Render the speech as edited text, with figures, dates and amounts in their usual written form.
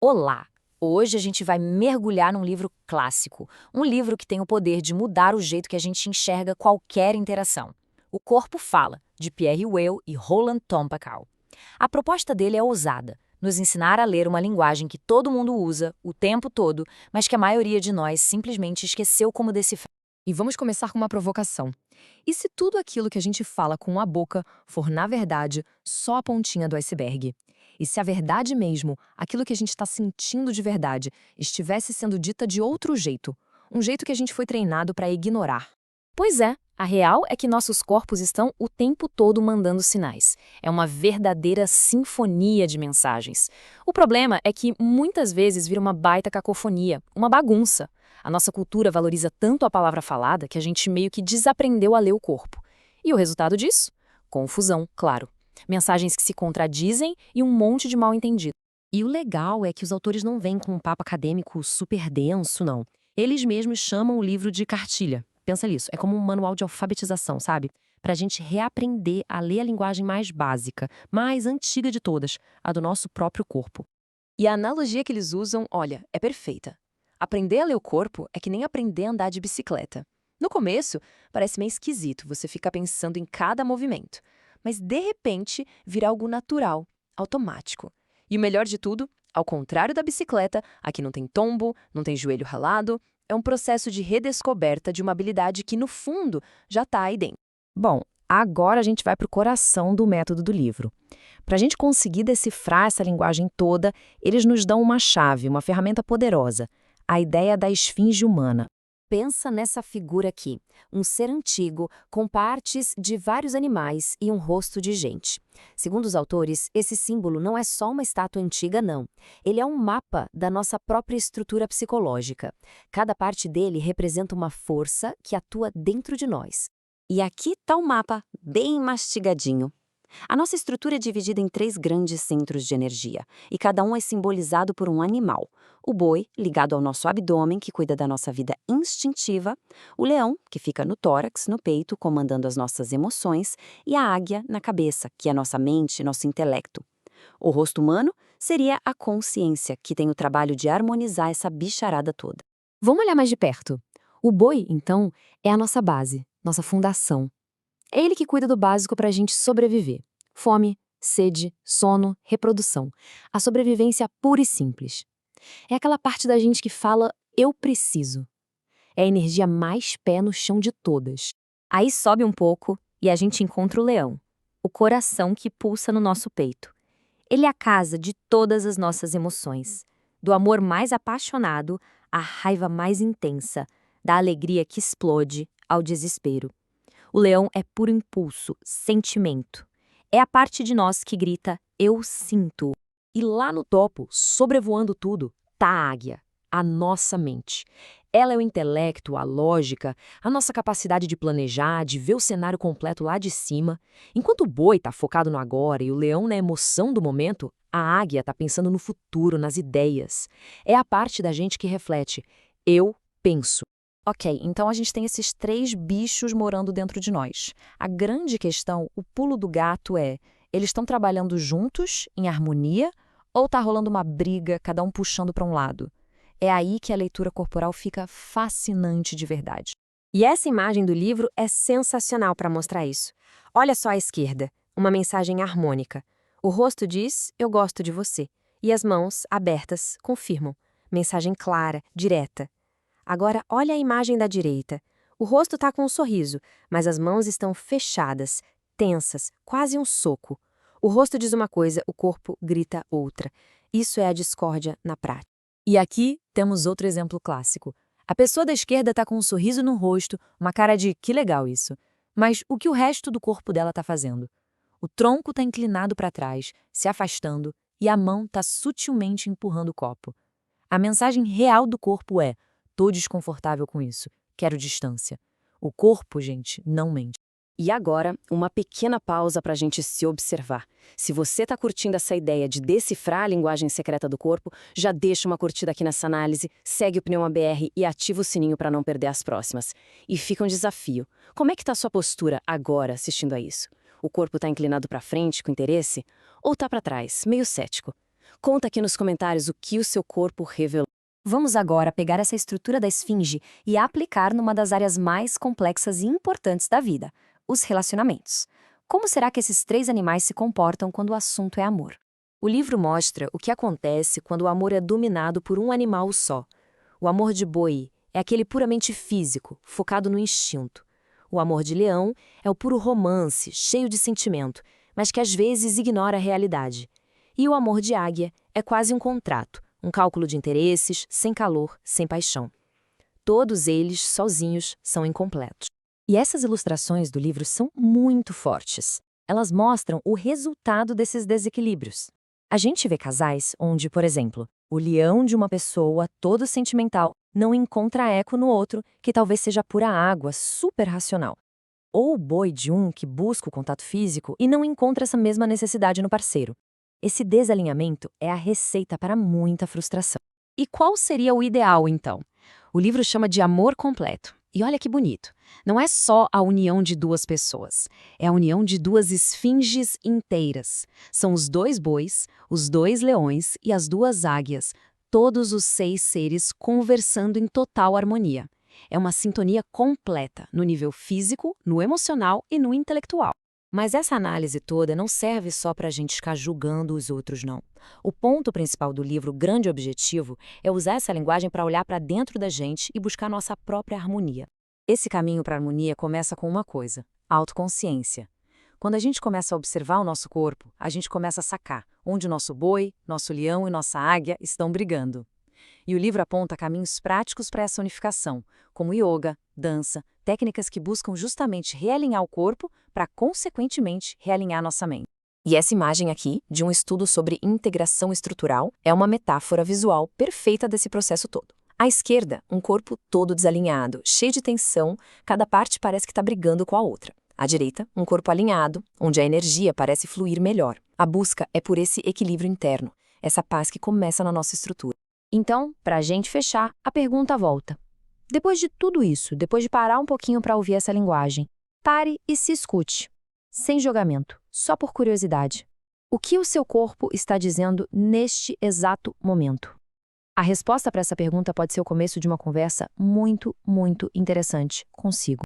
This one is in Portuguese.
Olá! Hoje a gente vai mergulhar num livro clássico, um livro que tem o poder de mudar o jeito que a gente enxerga qualquer interação. O Corpo Fala, de Pierre Weil e Roland Thompacul. A proposta dele é ousada, nos ensinar a ler uma linguagem que todo mundo usa, o tempo todo, mas que a maioria de nós simplesmente esqueceu como decifrar. E vamos começar com uma provocação. E se tudo aquilo que a gente fala com a boca for, na verdade, só a pontinha do iceberg? E se a verdade mesmo, aquilo que a gente está sentindo de verdade, estivesse sendo dita de outro jeito? Um jeito que a gente foi treinado para ignorar? Pois é, a real é que nossos corpos estão o tempo todo mandando sinais. É uma verdadeira sinfonia de mensagens. O problema é que muitas vezes vira uma baita cacofonia, uma bagunça. A nossa cultura valoriza tanto a palavra falada que a gente meio que desaprendeu a ler o corpo. E o resultado disso? Confusão, claro. Mensagens que se contradizem e um monte de mal-entendido. E o legal é que os autores não vêm com um papo acadêmico super denso, não. Eles mesmos chamam o livro de cartilha. Pensa nisso, é como um manual de alfabetização, sabe? Para a gente reaprender a ler a linguagem mais básica, mais antiga de todas, a do nosso próprio corpo. E a analogia que eles usam, olha, é perfeita. Aprender a ler o corpo é que nem aprender a andar de bicicleta. No começo, parece meio esquisito você ficar pensando em cada movimento. Mas, de repente, vira algo natural, automático. E o melhor de tudo, ao contrário da bicicleta, aqui não tem tombo, não tem joelho ralado, é um processo de redescoberta de uma habilidade que, no fundo, já está aí dentro. Bom, agora a gente vai para o coração do método do livro. Para a gente conseguir decifrar essa linguagem toda, eles nos dão uma chave, uma ferramenta poderosa, a ideia da esfinge humana. Pensa nessa figura aqui, um ser antigo com partes de vários animais e um rosto de gente. Segundo os autores, esse símbolo não é só uma estátua antiga, não. Ele é um mapa da nossa própria estrutura psicológica. Cada parte dele representa uma força que atua dentro de nós. E aqui está o mapa, bem mastigadinho. A nossa estrutura é dividida em 3 grandes centros de energia, e cada um é simbolizado por um animal. O boi, ligado ao nosso abdômen, que cuida da nossa vida instintiva, o leão, que fica no tórax, no peito, comandando as nossas emoções, e a águia, na cabeça, que é nossa mente, nosso intelecto. O rosto humano seria a consciência, que tem o trabalho de harmonizar essa bicharada toda. Vamos olhar mais de perto. O boi, então, é a nossa base, nossa fundação. É ele que cuida do básico para a gente sobreviver. Fome, sede, sono, reprodução. A sobrevivência pura e simples. É aquela parte da gente que fala, eu preciso. É a energia mais pé no chão de todas. Aí sobe um pouco e a gente encontra o leão, o coração que pulsa no nosso peito. Ele é a casa de todas as nossas emoções, do amor mais apaixonado à raiva mais intensa, da alegria que explode ao desespero. O leão é puro impulso, sentimento. É a parte de nós que grita, eu sinto. E lá no topo, sobrevoando tudo, tá a águia, a nossa mente. Ela é o intelecto, a lógica, a nossa capacidade de planejar, de ver o cenário completo lá de cima. Enquanto o boi está focado no agora e o leão na emoção do momento, a águia está pensando no futuro, nas ideias. É a parte da gente que reflete, eu penso. Ok, então a gente tem esses 3 bichos morando dentro de nós. A grande questão, o pulo do gato é, eles estão trabalhando juntos, em harmonia, ou está rolando uma briga, cada um puxando para um lado? É aí que a leitura corporal fica fascinante de verdade. E essa imagem do livro é sensacional para mostrar isso. Olha só à esquerda, uma mensagem harmônica. O rosto diz, eu gosto de você. E as mãos, abertas, confirmam. Mensagem clara, direta. Agora, olha a imagem da direita. O rosto está com um sorriso, mas as mãos estão fechadas, tensas, quase um soco. O rosto diz uma coisa, o corpo grita outra. Isso é a discórdia na prática. E aqui temos outro exemplo clássico. A pessoa da esquerda está com um sorriso no rosto, uma cara de que legal isso. Mas o que o resto do corpo dela está fazendo? O tronco está inclinado para trás, se afastando, e a mão está sutilmente empurrando o copo. A mensagem real do corpo é: tô desconfortável com isso, quero distância. O corpo, gente, não mente. E agora, uma pequena pausa para a gente se observar. Se você está curtindo essa ideia de decifrar a linguagem secreta do corpo, já deixa uma curtida aqui nessa análise, segue o Pneuma BR e ativa o sininho para não perder as próximas. E fica um desafio. Como é que está a sua postura agora assistindo a isso? O corpo está inclinado para frente, com interesse? Ou está para trás, meio cético? Conta aqui nos comentários o que o seu corpo revelou. Vamos agora pegar essa estrutura da esfinge e aplicar numa das áreas mais complexas e importantes da vida, os relacionamentos. Como será que esses 3 animais se comportam quando o assunto é amor? O livro mostra o que acontece quando o amor é dominado por um animal só. O amor de boi é aquele puramente físico, focado no instinto. O amor de leão é o puro romance, cheio de sentimento, mas que às vezes ignora a realidade. E o amor de águia é quase um contrato, um cálculo de interesses, sem calor, sem paixão. Todos eles, sozinhos, são incompletos. E essas ilustrações do livro são muito fortes. Elas mostram o resultado desses desequilíbrios. A gente vê casais onde, por exemplo, o leão de uma pessoa, todo sentimental, não encontra eco no outro, que talvez seja pura água, super racional. Ou o boi de um que busca o contato físico e não encontra essa mesma necessidade no parceiro. Esse desalinhamento é a receita para muita frustração. E qual seria o ideal, então? O livro chama de amor completo. E olha que bonito. Não é só a união de 2 pessoas. É a união de 2 esfinges inteiras. São os 2 bois, os 2 leões e as 2 águias. Todos os 6 seres conversando em total harmonia. É uma sintonia completa no nível físico, no emocional e no intelectual. Mas essa análise toda não serve só para a gente ficar julgando os outros, não. O ponto principal do livro, o grande objetivo, é usar essa linguagem para olhar para dentro da gente e buscar nossa própria harmonia. Esse caminho para a harmonia começa com uma coisa: autoconsciência. Quando a gente começa a observar o nosso corpo, a gente começa a sacar onde o nosso boi, nosso leão e nossa águia estão brigando. E o livro aponta caminhos práticos para essa unificação, como yoga, dança, técnicas que buscam justamente realinhar o corpo para, consequentemente, realinhar nossa mente. E essa imagem aqui, de um estudo sobre integração estrutural, é uma metáfora visual perfeita desse processo todo. À esquerda, um corpo todo desalinhado, cheio de tensão, cada parte parece que está brigando com a outra. À direita, um corpo alinhado, onde a energia parece fluir melhor. A busca é por esse equilíbrio interno, essa paz que começa na nossa estrutura. Então, para a gente fechar, a pergunta volta. Depois de tudo isso, depois de parar um pouquinho para ouvir essa linguagem, pare e se escute, sem julgamento, só por curiosidade. O que o seu corpo está dizendo neste exato momento? A resposta para essa pergunta pode ser o começo de uma conversa muito, muito interessante consigo.